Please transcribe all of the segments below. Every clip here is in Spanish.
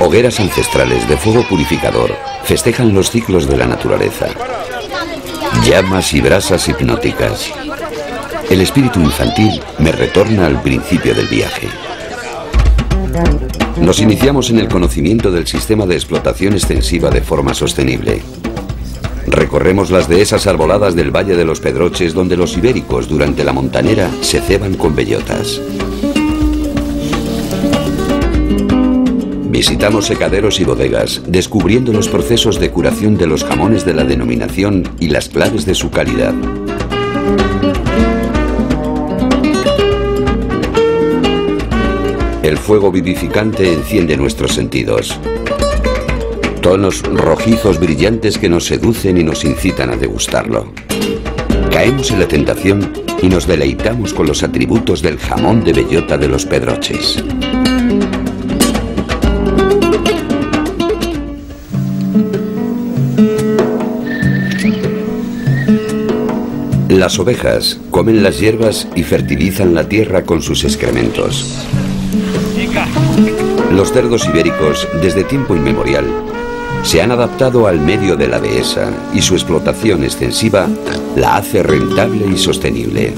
Hogueras ancestrales de fuego purificador festejan los ciclos de la naturaleza. Llamas y brasas hipnóticas. El espíritu infantil me retorna al principio del viaje. Nos iniciamos en el conocimiento del sistema de explotación extensiva de forma sostenible. Recorremos las dehesas arboladas del Valle de los Pedroches, donde los ibéricos durante la montanera se ceban con bellotas. Visitamos secaderos y bodegas, descubriendo los procesos de curación de los jamones de la denominación y las claves de su calidad. El fuego vivificante enciende nuestros sentidos. Tonos rojizos brillantes que nos seducen y nos incitan a degustarlo. Caemos en la tentación y nos deleitamos con los atributos del jamón de bellota de los Pedroches. Las ovejas comen las hierbas y fertilizan la tierra con sus excrementos. Los cerdos ibéricos, desde tiempo inmemorial, se han adaptado al medio de la dehesa y su explotación extensiva la hace rentable y sostenible.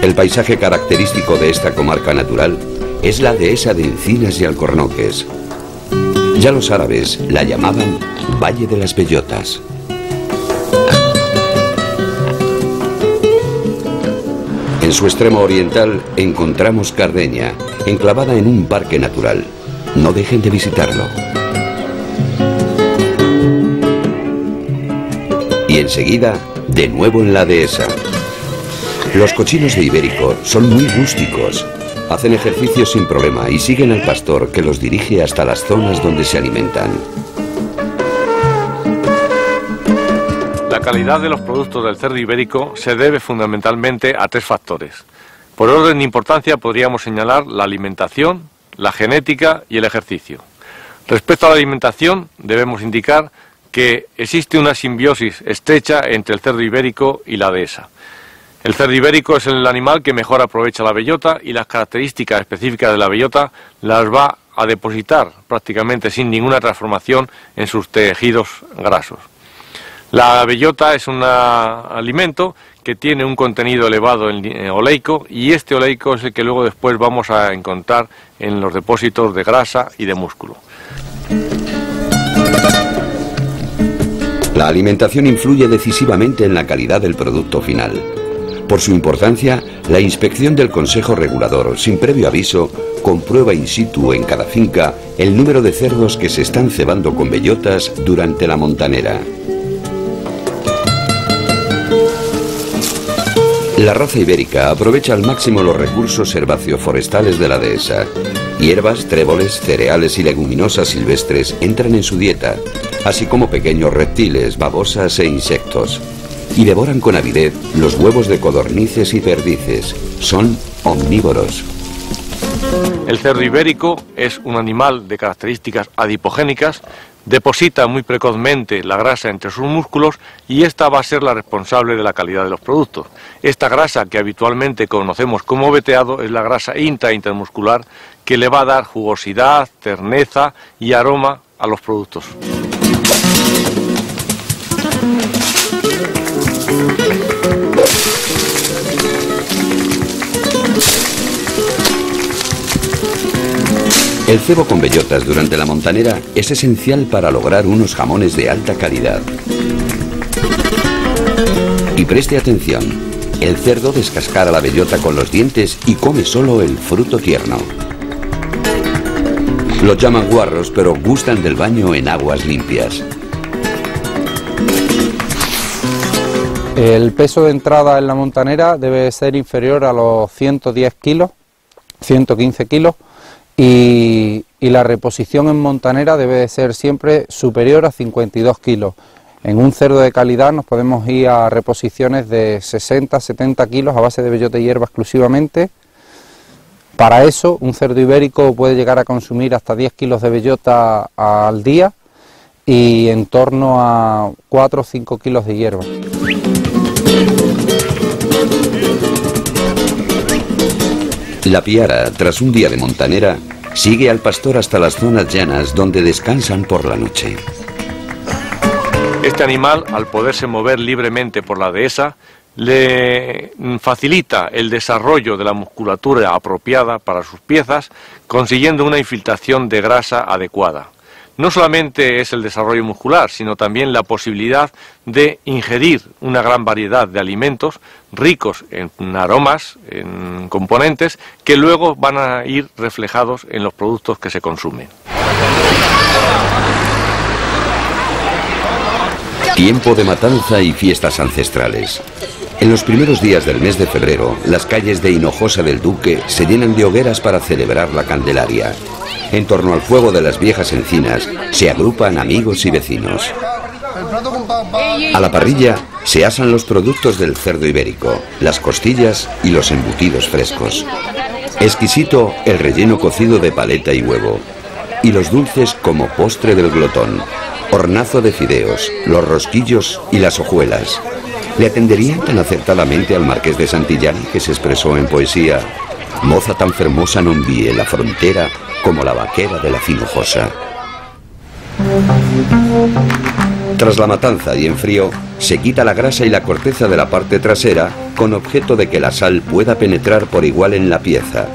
El paisaje característico de esta comarca natural es la dehesa de encinas y alcornoques. Ya los árabes la llamaban Valle de las Bellotas. En su extremo oriental encontramos Cardeña, enclavada en un parque natural. No dejen de visitarlo. Y enseguida, de nuevo en la dehesa. Los cochinos de Ibérico son muy rústicos. Hacen ejercicio sin problema y siguen al pastor que los dirige hasta las zonas donde se alimentan. La calidad de los productos del cerdo ibérico se debe fundamentalmente a tres factores. Por orden de importancia podríamos señalar la alimentación, la genética y el ejercicio. Respecto a la alimentación, debemos indicar que existe una simbiosis estrecha entre el cerdo ibérico y la dehesa. El cerdo ibérico es el animal que mejor aprovecha la bellota y las características específicas de la bellota las va a depositar prácticamente sin ninguna transformación en sus tejidos grasos. La bellota es un alimento que tiene un contenido elevado en oleico y este oleico es el que luego después vamos a encontrar en los depósitos de grasa y de músculo. La alimentación influye decisivamente en la calidad del producto final. Por su importancia, la inspección del Consejo Regulador, sin previo aviso, comprueba in situ en cada finca el número de cerdos que se están cebando con bellotas durante la montanera. La raza ibérica aprovecha al máximo los recursos herbáceo-forestales de la dehesa. Hierbas, tréboles, cereales y leguminosas silvestres entran en su dieta, así como pequeños reptiles, babosas e insectos. Y devoran con avidez los huevos de codornices y perdices. Son omnívoros. El cerdo ibérico es un animal de características adipogénicas. Deposita muy precozmente la grasa entre sus músculos y esta va a ser la responsable de la calidad de los productos. Esta grasa que habitualmente conocemos como veteado es la grasa intermuscular que le va a dar jugosidad, terneza y aroma a los productos. El cebo con bellotas durante la montanera es esencial para lograr unos jamones de alta calidad. Y preste atención, el cerdo descascara la bellota con los dientes y come solo el fruto tierno. Los llaman guarros, pero gustan del baño en aguas limpias. El peso de entrada en la montanera debe ser inferior a los 110 kilos, 115 kilos. Y la reposición en montanera debe de ser siempre superior a 52 kilos. En un cerdo de calidad nos podemos ir a reposiciones de 60-70 kilos a base de bellota y hierba exclusivamente. Para eso, un cerdo ibérico puede llegar a consumir hasta 10 kilos de bellota al día y en torno a 4 o 5 kilos de hierba. La piara, tras un día de montanera, Sigue al pastor hasta las zonas llanas donde descansan por la noche. Este animal, al poderse mover libremente por la dehesa, le facilita el desarrollo de la musculatura apropiada para sus piezas, consiguiendo una infiltración de grasa adecuada. No solamente es el desarrollo muscular, sino también la posibilidad de ingerir una gran variedad de alimentos ricos en aromas, en componentes, que luego van a ir reflejados en los productos que se consumen. Tiempo de matanza y fiestas ancestrales. En los primeros días del mes de febrero, las calles de Hinojosa del Duque se llenan de hogueras para celebrar la Candelaria. En torno al fuego de las viejas encinas se agrupan amigos y vecinos. A la parrilla se asan los productos del cerdo ibérico, las costillas y los embutidos frescos. Exquisito el relleno cocido de paleta y huevo. Y los dulces como postre del glotón. Hornazo de fideos, los rosquillos y las hojuelas. ¿Le atenderían tan acertadamente al marqués de Santillán, que se expresó en poesía: moza tan fermosa non vi en la frontera como la vaquera de la Finojosa? Tras la matanza y en frío, se quita la grasa y la corteza de la parte trasera con objeto de que la sal pueda penetrar por igual en la pieza.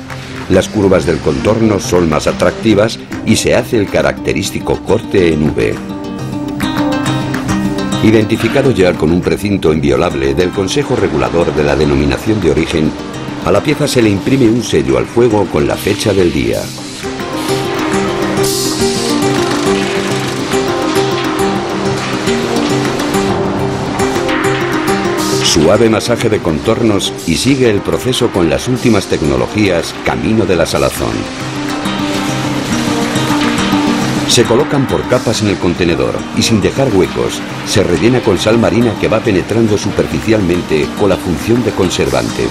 Las curvas del contorno son más atractivas y se hace el característico corte en V. Identificado ya con un precinto inviolable del Consejo Regulador de la Denominación de Origen, a la pieza se le imprime un sello al fuego con la fecha del día. Suave masaje de contornos y sigue el proceso con las últimas tecnologías camino de la salazón. Se colocan por capas en el contenedor y sin dejar huecos, se rellena con sal marina que va penetrando superficialmente con la función de conservante.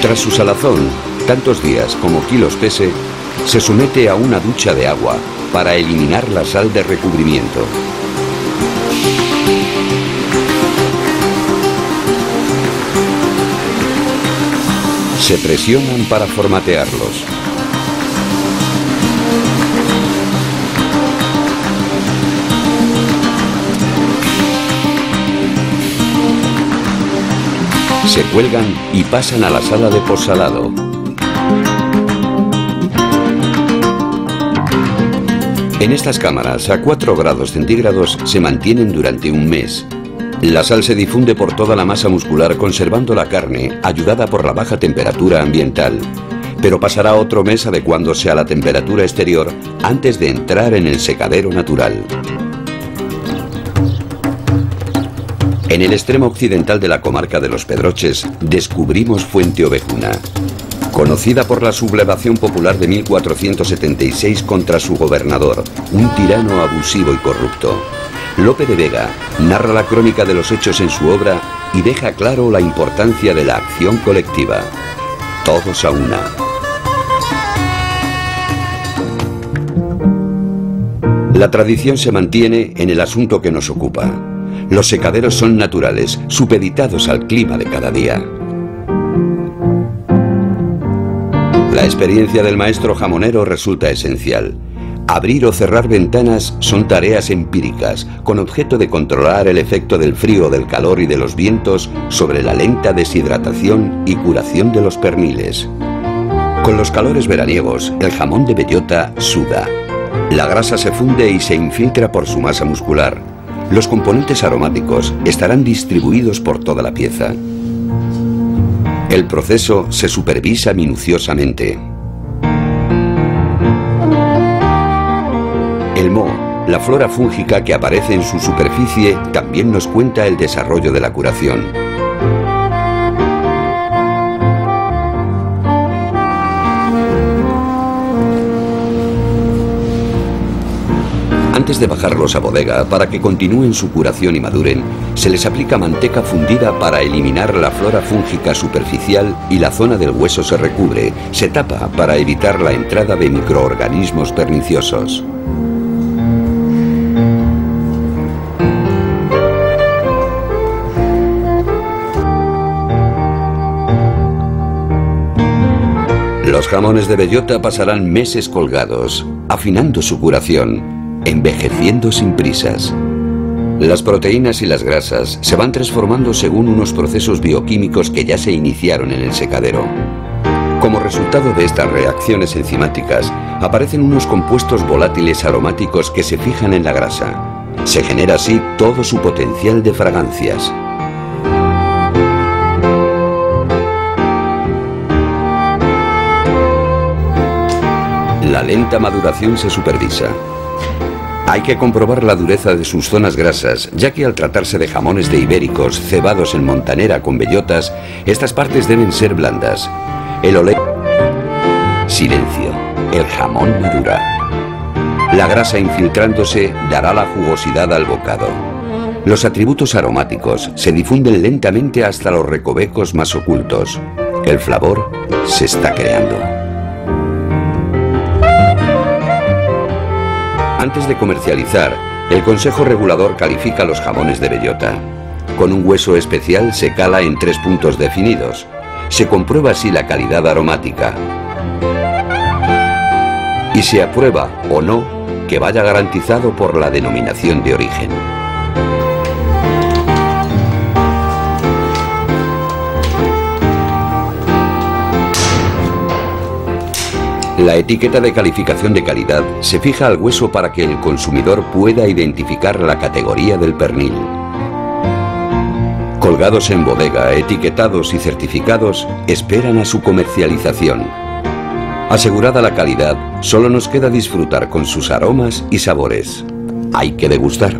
Tras su salazón, tantos días como kilos pese, se somete a una ducha de agua para eliminar la sal de recubrimiento. Se presionan para formatearlos. Se cuelgan y pasan a la sala de possalado. En estas cámaras, a 4 grados centígrados, se mantienen durante un mes. La sal se difunde por toda la masa muscular conservando la carne, ayudada por la baja temperatura ambiental. Pero pasará otro mes adecuándose a la temperatura exterior antes de entrar en el secadero natural. En el extremo occidental de la comarca de Los Pedroches descubrimos Fuente Ovejuna, conocida por la sublevación popular de 1476 contra su gobernador, un tirano abusivo y corrupto. Lope de Vega narra la crónica de los hechos en su obra y deja claro la importancia de la acción colectiva. Todos a una. La tradición se mantiene en el asunto que nos ocupa. Los secaderos son naturales, supeditados al clima de cada día. La experiencia del maestro jamonero resulta esencial. Abrir o cerrar ventanas son tareas empíricas, con objeto de controlar el efecto del frío, del calor y de los vientos sobre la lenta deshidratación y curación de los perniles. Con los calores veraniegos, el jamón de bellota suda. La grasa se funde y se infiltra por su masa muscular. Los componentes aromáticos estarán distribuidos por toda la pieza. El proceso se supervisa minuciosamente. El moho, la flora fúngica que aparece en su superficie, también nos cuenta el desarrollo de la curación. Antes de bajarlos a bodega para que continúen su curación y maduren, se les aplica manteca fundida para eliminar la flora fúngica superficial y la zona del hueso se recubre, se tapa para evitar la entrada de microorganismos perniciosos. Los jamones de bellota pasarán meses colgados, afinando su curación, envejeciendo sin prisas. Las proteínas y las grasas se van transformando según unos procesos bioquímicos que ya se iniciaron en el secadero. Como resultado de estas reacciones enzimáticas, aparecen unos compuestos volátiles aromáticos que se fijan en la grasa. Se genera así todo su potencial de fragancias. La lenta maduración se supervisa. Hay que comprobar la dureza de sus zonas grasas, ya que al tratarse de jamones de ibéricos cebados en montanera con bellotas, estas partes deben ser blandas. El oleo... Silencio. El jamón madura. La grasa infiltrándose dará la jugosidad al bocado. Los atributos aromáticos se difunden lentamente hasta los recovecos más ocultos. El flavor se está creando. Antes de comercializar, el Consejo Regulador califica los jamones de bellota. Con un hueso especial se cala en 3 puntos definidos. Se comprueba así la calidad aromática. Y se aprueba o no que vaya garantizado por la denominación de origen. La etiqueta de calificación de calidad se fija al hueso para que el consumidor pueda identificar la categoría del pernil. Colgados en bodega, etiquetados y certificados, esperan a su comercialización. Asegurada la calidad, solo nos queda disfrutar con sus aromas y sabores. Hay que degustar.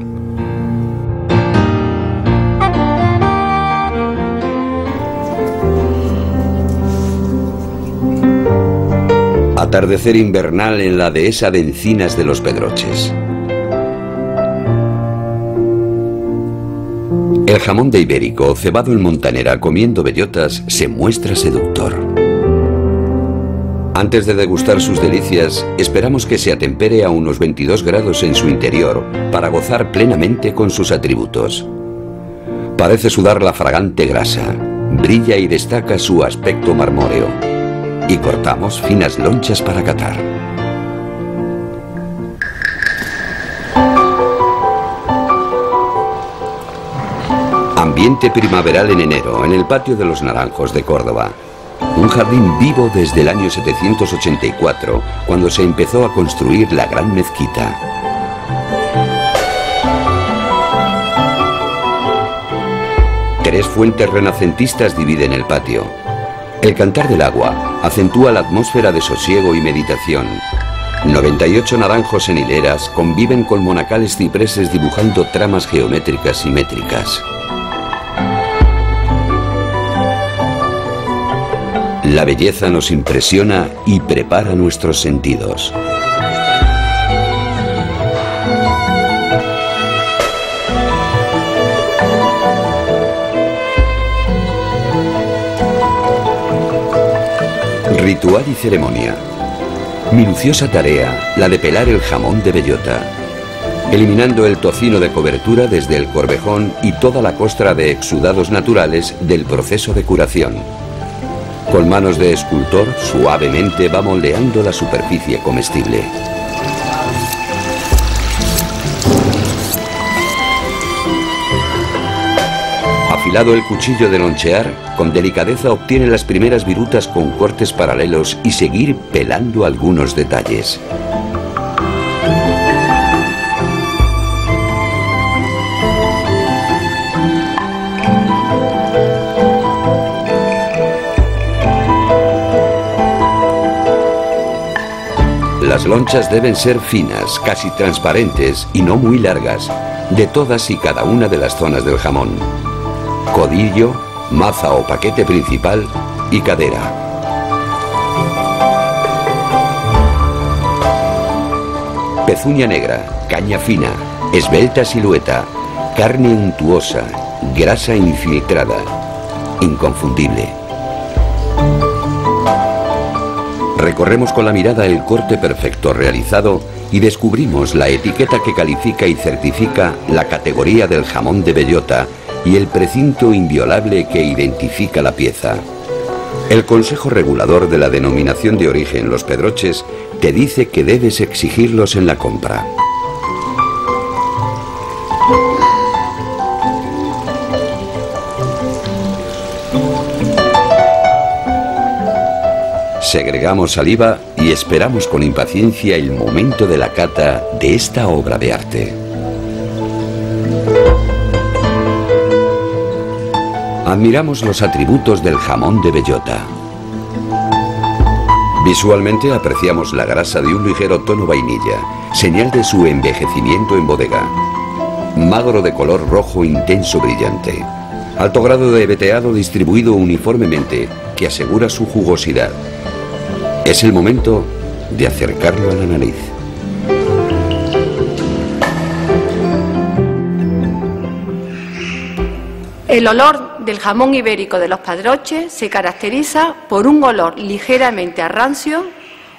Atardecer invernal en la dehesa de Encinas de los Pedroches. El jamón de ibérico, cebado en montanera comiendo bellotas, se muestra seductor. Antes de degustar sus delicias, esperamos que se atempere a unos 22 grados en su interior para gozar plenamente con sus atributos. Parece sudar la fragante grasa, brilla y destaca su aspecto marmóreo. Y cortamos finas lonchas para catar. Ambiente primaveral en enero, en el patio de los Naranjos de Córdoba. Un jardín vivo desde el año 784, cuando se empezó a construir la gran mezquita. Tres fuentes renacentistas dividen el patio. El cantar del agua acentúa la atmósfera de sosiego y meditación. 98 naranjos en hileras conviven con monacales cipreses dibujando tramas geométricas y métricas. La belleza nos impresiona y prepara nuestros sentidos. Ritual y ceremonia. Minuciosa tarea, la de pelar el jamón de bellota, eliminando el tocino de cobertura desde el corvejón y toda la costra de exudados naturales del proceso de curación. Con manos de escultor, suavemente va moldeando la superficie comestible. Afilado el cuchillo de lonchear, con delicadeza obtiene las primeras virutas con cortes paralelos y seguir pelando algunos detalles. Las lonchas deben ser finas, casi transparentes y no muy largas, de todas y cada una de las zonas del jamón. Codillo, maza o paquete principal y cadera. Pezuña negra, caña fina, esbelta silueta, carne untuosa, grasa infiltrada, inconfundible. Recorremos con la mirada el corte perfecto realizado y descubrimos la etiqueta que califica y certifica la categoría del jamón de bellota y el precinto inviolable que identifica la pieza. El Consejo Regulador de la Denominación de Origen Los Pedroches te dice que debes exigirlos en la compra. Segregamos saliva y esperamos con impaciencia el momento de la cata de esta obra de arte. Admiramos los atributos del jamón de bellota. Visualmente apreciamos la grasa de un ligero tono vainilla, señal de su envejecimiento en bodega. Magro de color rojo intenso brillante. Alto grado de veteado distribuido uniformemente, que asegura su jugosidad. Es el momento de acercarlo a la nariz. El olor del jamón ibérico de Los Pedroches se caracteriza por un olor ligeramente a rancio,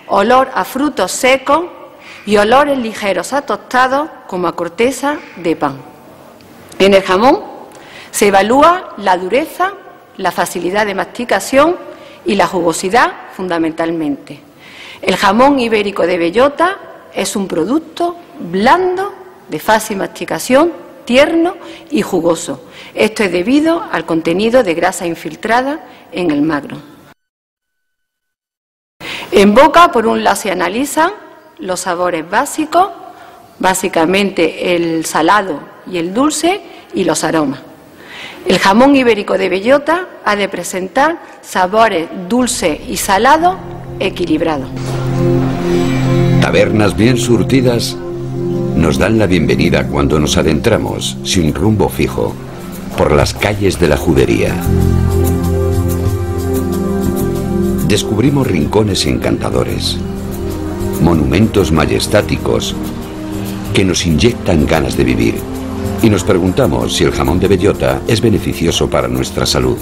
olor a frutos secos y olores ligeros a tostado como a corteza de pan. En el jamón se evalúa la dureza, la facilidad de masticación y la jugosidad fundamentalmente. El jamón ibérico de bellota es un producto blando, de fácil masticación, tierno y jugoso. Esto es debido al contenido de grasa infiltrada en el magro. En boca, por un lado, se analizan los sabores básicos, básicamente el salado y el dulce, y los aromas. El jamón ibérico de bellota ha de presentar sabores dulce y salado equilibrados. Tabernas bien surtidas nos dan la bienvenida cuando nos adentramos, sin rumbo fijo, por las calles de la judería. Descubrimos rincones encantadores, monumentos majestáticos que nos inyectan ganas de vivir, y nos preguntamos si el jamón de bellota es beneficioso para nuestra salud.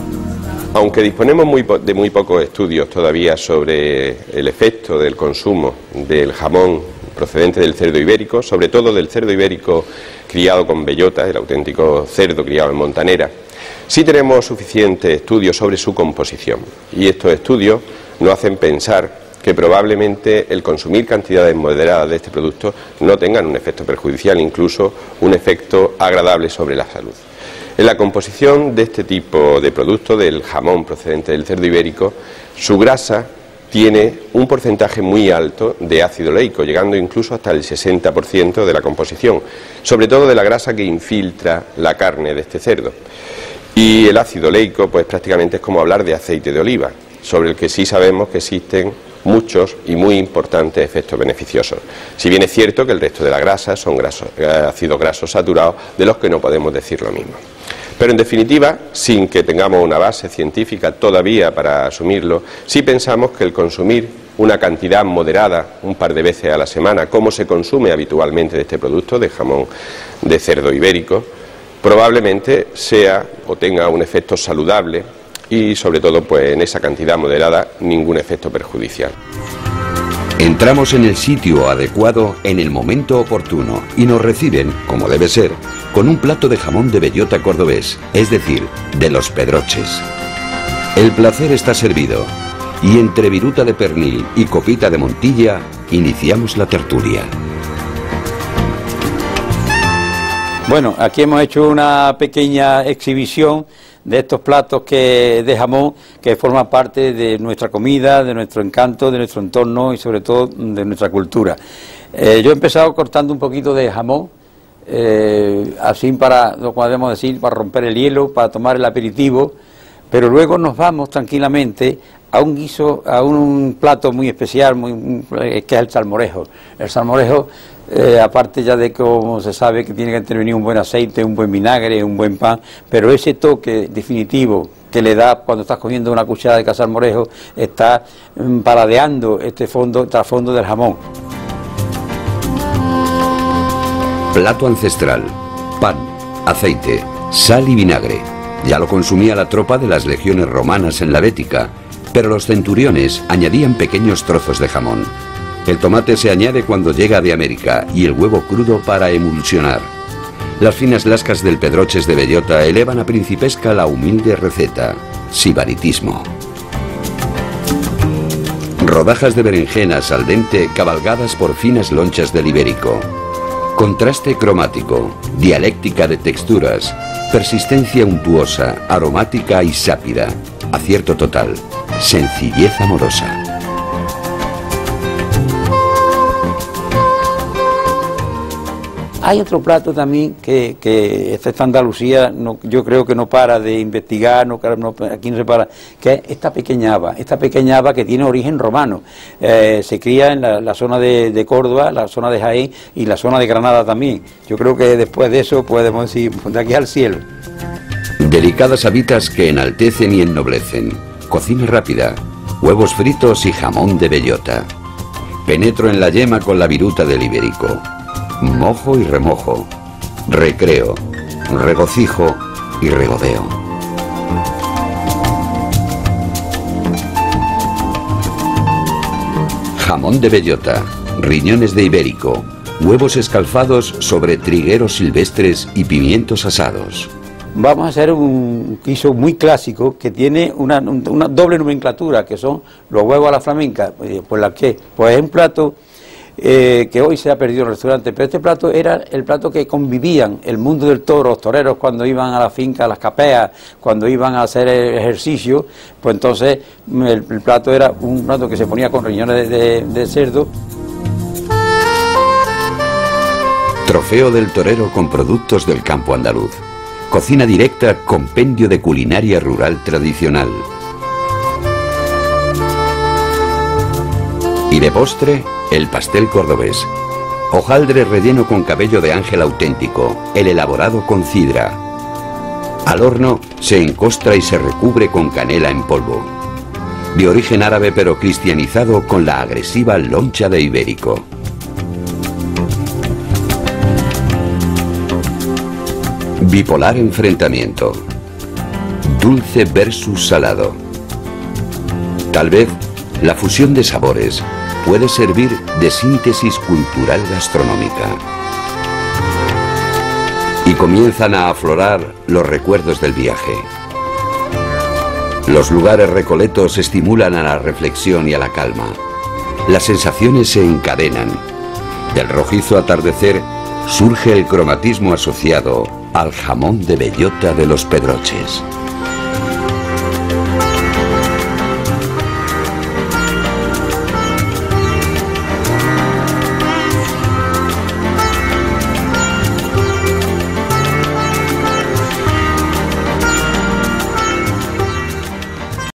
Aunque disponemos de muy pocos estudios todavía sobre el efecto del consumo del jamón procedente del cerdo ibérico, sobre todo del cerdo ibérico criado con bellota, el auténtico cerdo criado en montanera, sí tenemos suficientes estudios sobre su composición, y estos estudios nos hacen pensar que probablemente el consumir cantidades moderadas de este producto no tengan un efecto perjudicial, incluso un efecto agradable sobre la salud. En la composición de este tipo de producto, del jamón procedente del cerdo ibérico, su grasa tiene un porcentaje muy alto de ácido oleico, llegando incluso hasta el 60% de la composición, sobre todo de la grasa que infiltra la carne de este cerdo. Y el ácido oleico, pues prácticamente es como hablar de aceite de oliva, sobre el que sí sabemos que existen muchos y muy importantes efectos beneficiosos. Si bien es cierto que el resto de la grasa son ácidos grasos saturados, de los que no podemos decir lo mismo. Pero en definitiva, sin que tengamos una base científica todavía para asumirlo, sí pensamos que el consumir una cantidad moderada, un par de veces a la semana, como se consume habitualmente de este producto, de jamón de cerdo ibérico, probablemente sea o tenga un efecto saludable y sobre todo pues en esa cantidad moderada ningún efecto perjudicial. Entramos en el sitio adecuado en el momento oportuno y nos reciben, como debe ser, con un plato de jamón de bellota cordobés, es decir, de Los Pedroches. El placer está servido y entre viruta de pernil y copita de Montilla iniciamos la tertulia. Bueno, aquí hemos hecho una pequeña exhibición de estos platos de jamón que forman parte de nuestra comida, de nuestro encanto, de nuestro entorno y sobre todo de nuestra cultura. Yo he empezado cortando un poquito de jamón, así para, lo podemos decir, para romper el hielo, para tomar el aperitivo, pero luego nos vamos tranquilamente a un guiso, a un plato muy especial, que es el salmorejo. El salmorejo, aparte ya de que, como se sabe, que tiene que intervenir un buen aceite, un buen vinagre, un buen pan, pero ese toque definitivo que le da cuando estás cogiendo una cucharada de salmorejo, está paladeando este trasfondo del jamón. Plato ancestral, pan, aceite, sal y vinagre. Ya lo consumía la tropa de las legiones romanas en la Bética, pero los centuriones añadían pequeños trozos de jamón. El tomate se añade cuando llega de América y el huevo crudo para emulsionar. Las finas lascas del Pedroches de bellota elevan a principesca la humilde receta, sibaritismo. Rodajas de berenjenas al dente cabalgadas por finas lonchas del ibérico. Contraste cromático, dialéctica de texturas, persistencia untuosa, aromática y sápida, acierto total, sencillez amorosa. Hay otro plato también que esta Andalucía yo creo que no para de investigar, aquí no se para, que es esta pequeña haba que tiene origen romano. Se cría en la zona de Córdoba, la zona de Jaén y la zona de Granada también. Yo creo que después de eso podemos decir de aquí al cielo. Delicadas habitas que enaltecen y ennoblecen. Cocina rápida, huevos fritos y jamón de bellota. Penetro en la yema con la viruta del ibérico. Mojo y remojo, recreo, regocijo y regodeo. Jamón de bellota, riñones de ibérico, huevos escalfados sobre trigueros silvestres y pimientos asados. Vamos a hacer un guiso muy clásico que tiene una doble nomenclatura, que son los huevos a la flamenca. ¿Por la qué? Pues es un plato que hoy se ha perdido en el restaurante, pero este plato era el plato que convivían el mundo del toro, los toreros cuando iban a la finca, a las capeas, cuando iban a hacer ejercicio, pues entonces el plato era un plato que se ponía con riñones de cerdo. Trofeo del torero con productos del campo andaluz. Cocina directa, compendio de culinaria rural tradicional. Y de postre, el pastel cordobés. Hojaldre relleno con cabello de ángel auténtico, el elaborado con cidra. Al horno se encostra y se recubre con canela en polvo. De origen árabe pero cristianizado con la agresiva loncha de ibérico. Bipolar enfrentamiento. Dulce versus salado. Tal vez la fusión de sabores puede servir de síntesis cultural gastronómica. Y comienzan a aflorar los recuerdos del viaje. Los lugares recoletos estimulan a la reflexión y a la calma. Las sensaciones se encadenan. Del rojizo atardecer surge el cromatismo asociado al jamón de bellota de los Pedroches.